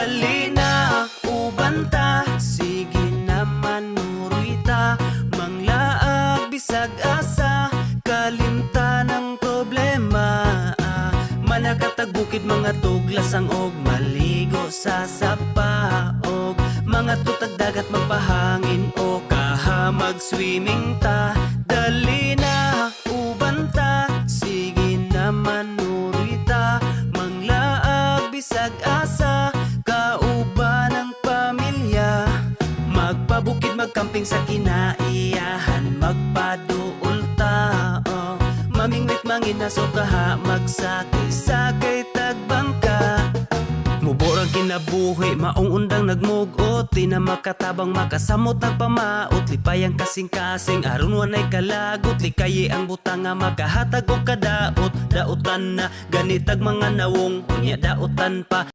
Dali na, ubanta, sige naman nurita, manglaag bisag asa, kalimta ng problema. Manakatag bukid mga tuglasang og maligo sa sapa, og mga tutag dagat magpahangin o kaha mag-swimming ta. Dali na, ubanta, sige naman nurita, manglaag bisag asa, kauban ng pamilya. Magpabukid magkamping sa kinaiyahan, magpaduol ta, mamingwit manginaso kaha, magsakay-sakay tagbangka. Muborang kinabuhi, maong undang nagmugot, di na makatabang makasamot nagpamaot, lipayang kasing-kasing, aron wanay kalagot, likayi ang butang nga makahatag og kadaot, daotan na ganitag mga nawong, unya daotan pa.